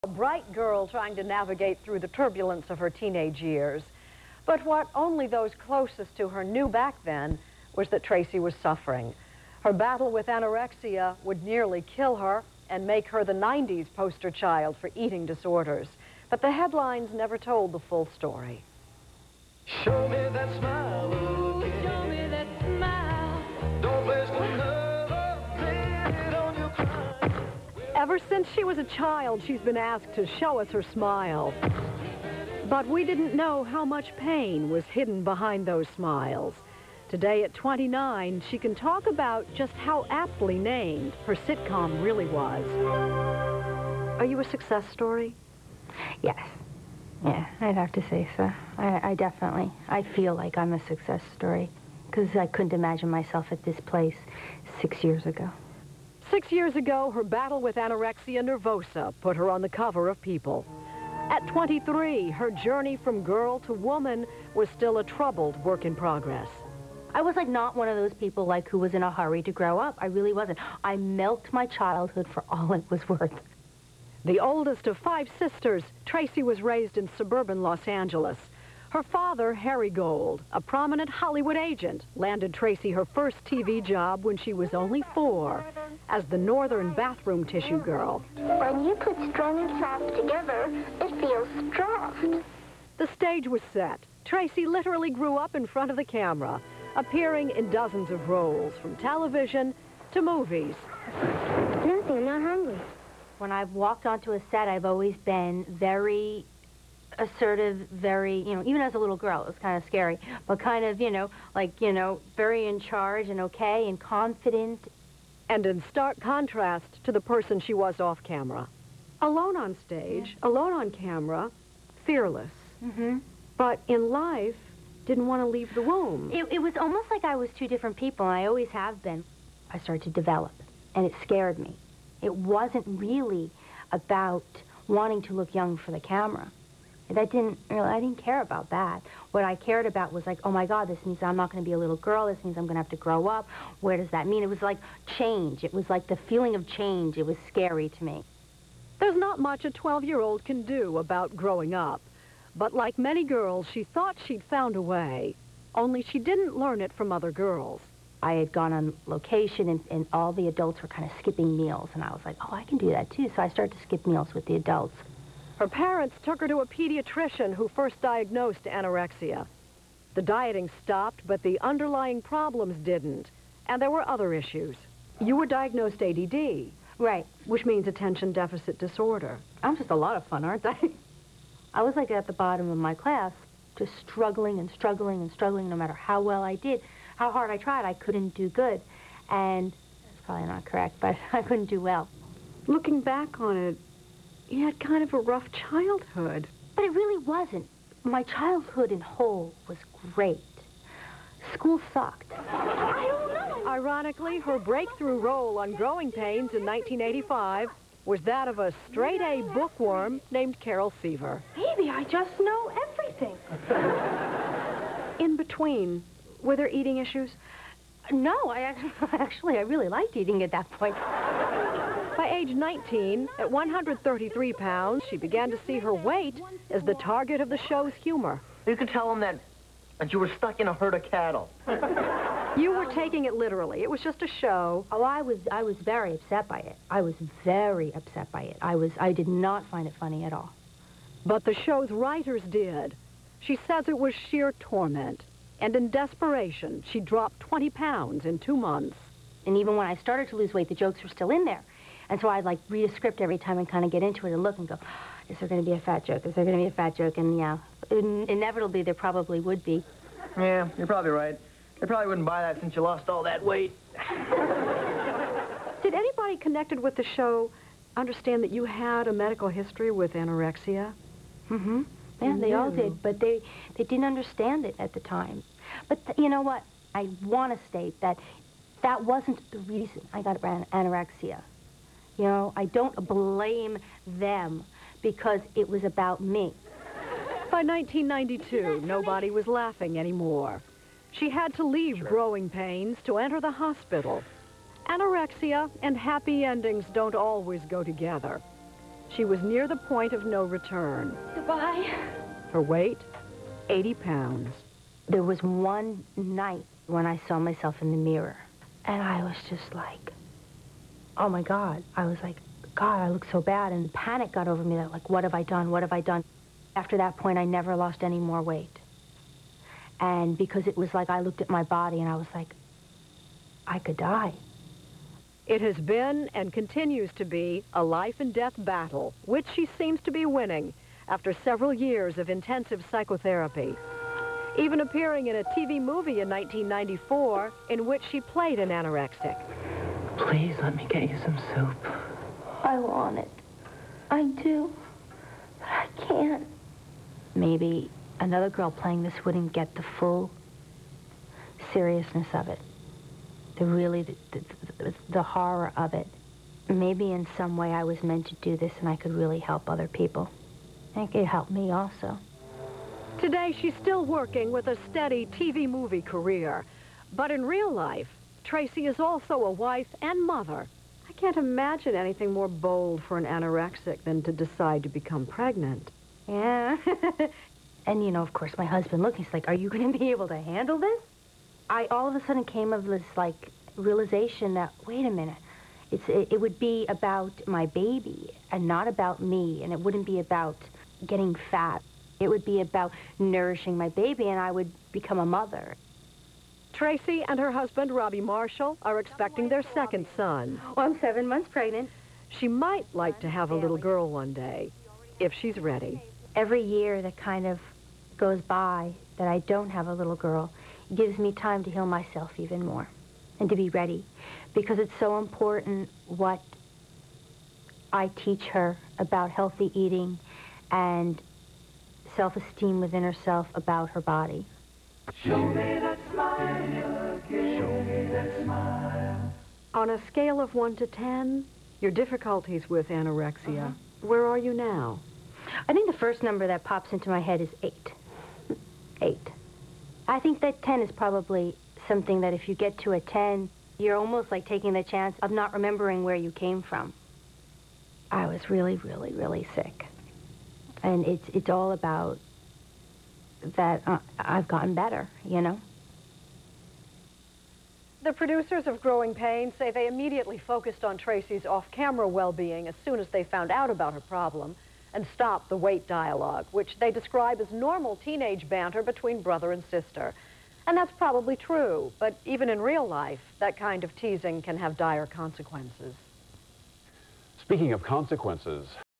A bright girl trying to navigate through the turbulence of her teenage years. But what only those closest to her knew back then was that Tracey was suffering. Her battle with anorexia would nearly kill her and make her the 90s poster child for eating disorders. But the headlines never told the full story. Show me that smile again. Show me that smile. Don't waste another minute on your crying. Ever since she was a child, she's been asked to show us her smile. But we didn't know how much pain was hidden behind those smiles. Today at 29, she can talk about just how aptly named her sitcom really was. Are you a success story? Yes. Yeah, I'd have to say so. I feel like I'm a success story because I couldn't imagine myself at this place 6 years ago. 6 years ago, her battle with anorexia nervosa put her on the cover of People. At 23, her journey from girl to woman was still a troubled work in progress. I was like not one of those people like who was in a hurry to grow up. I really wasn't. I milked my childhood for all it was worth. The oldest of 5 sisters, Tracey was raised in suburban Los Angeles. Her father, Harry Gold, a prominent Hollywood agent, landed Tracey her first TV job when she was only 4, as the Northern bathroom tissue girl. When you put strong and soft together, it feels soft. The stage was set. Tracey literally grew up in front of the camera, appearing in dozens of roles, from television to movies. Nothing, I'm not hungry. When I've walked onto a set, I've always been very assertive, very, even as a little girl, it was kind of scary, but kind of, very in charge and okay and confident. And in stark contrast to the person she was off camera. Alone on stage, alone on camera, fearless. Mm-hmm. But in life, didn't want to leave the womb. It was almost like I was 2 different people, and I always have been. I started to develop, and it scared me. It wasn't really about wanting to look young for the camera. I didn't care about that. What I cared about was like, oh my God, this means I'm not going to be a little girl. This means I'm going to have to grow up. Where does that mean? It was like change. It was like the feeling of change. It was scary to me. There's not much a 12-year-old can do about growing up. But like many girls, she thought she'd found a way, only she didn't learn it from other girls. I had gone on location, and all the adults were kind of skipping meals, and I was like, oh, I can do that too. So I started to skip meals with the adults. Her parents took her to a pediatrician who first diagnosed anorexia. The dieting stopped, but the underlying problems didn't, and there were other issues. You were diagnosed ADD. Right. Which means attention deficit disorder. I'm just a lot of fun, aren't I? I was like at the bottom of my class, just struggling and struggling and struggling no matter how well I did. How hard I tried, I couldn't do good. And that's probably not correct, but I couldn't do well. Looking back on it, you had kind of a rough childhood. But it really wasn't. My childhood in whole was great. School sucked. I don't know. Ironically, her breakthrough role on Growing Pains in 1985 was that of a straight-A bookworm named Carol Seaver. Baby, I just know everything. In between, were there eating issues? No, I really liked eating at that point. By age 19, at 133 pounds, she began to see her weight as the target of the show's humor. You could tell them that you were stuck in a herd of cattle. You were taking it literally. It was just a show. Oh, I was very upset by it. I was very upset by it. I did not find it funny at all. But the show's writers did. She says it was sheer torment. And in desperation, she dropped 20 pounds in 2 months. And even when I started to lose weight, the jokes were still in there. And so I'd like read a script every time and kind of get into it and look and go, is there going to be a fat joke? Is there going to be a fat joke? And yeah, inevitably there probably would be. Yeah, you're probably right. They probably wouldn't buy that since you lost all that weight. Did anybody connected with the show understand that you had a medical history with anorexia? Mm-hmm. Yeah, they all did, but they didn't understand it at the time. But you know what? I want to state that that wasn't the reason I got anorexia. You know, I don't blame them because it was about me. By 1992, nobody was laughing anymore. She had to leave Growing Pains to enter the hospital. Anorexia and happy endings don't always go together. She was near the point of no return. Goodbye. Her weight, 80 pounds. There was one night when I saw myself in the mirror, and I was just like, oh my God. I was like, God, I look so bad, and panic got over me that, like, what have I done? What have I done? After that point, I never lost any more weight. And because it was like I looked at my body and I was like, I could die. It has been and continues to be a life and death battle, which she seems to be winning after several years of intensive psychotherapy. Even appearing in a TV movie in 1994 in which she played an anorexic. Please let me get you some soup. I want it. I do. But I can't. Maybe another girl playing this wouldn't get the full seriousness of it. The horror of it. Maybe in some way I was meant to do this and I could really help other people. I think it helped me also. Today, she's still working with a steady TV movie career. But in real life, Tracey is also a wife and mother. I can't imagine anything more bold for an anorexic than to decide to become pregnant. Yeah. And, you know, of course, my husband looked, he's like, are you going to be able to handle this? I all of a sudden came of this, like, realization that, wait a minute, it would be about my baby and not about me, and it wouldn't be about getting fat. It would be about nourishing my baby, and I would become a mother. Tracey and her husband, Robbie Marshall, are expecting their second son. Well, I'm 7 months pregnant. She might like to have a little girl one day, if she's ready. Every year that kind of goes by that I don't have a little girl gives me time to heal myself even more and to be ready, because it's so important what I teach her about healthy eating and self-esteem within herself about her body. Show me that smile, show me that smile. On a scale of 1 to 10, your difficulties with anorexia, where are you now? I think the first number that pops into my head is 8. 8. I think that 10 is probably something that if you get to a 10, you're almost like taking the chance of not remembering where you came from. I was really, really, really sick. And it's all about that I've gotten better, you know? The producers of Growing Pains say they immediately focused on Tracey's off-camera well-being as soon as they found out about her problem and stopped the weight dialogue, which they describe as normal teenage banter between brother and sister. And that's probably true, but even in real life, that kind of teasing can have dire consequences. Speaking of consequences,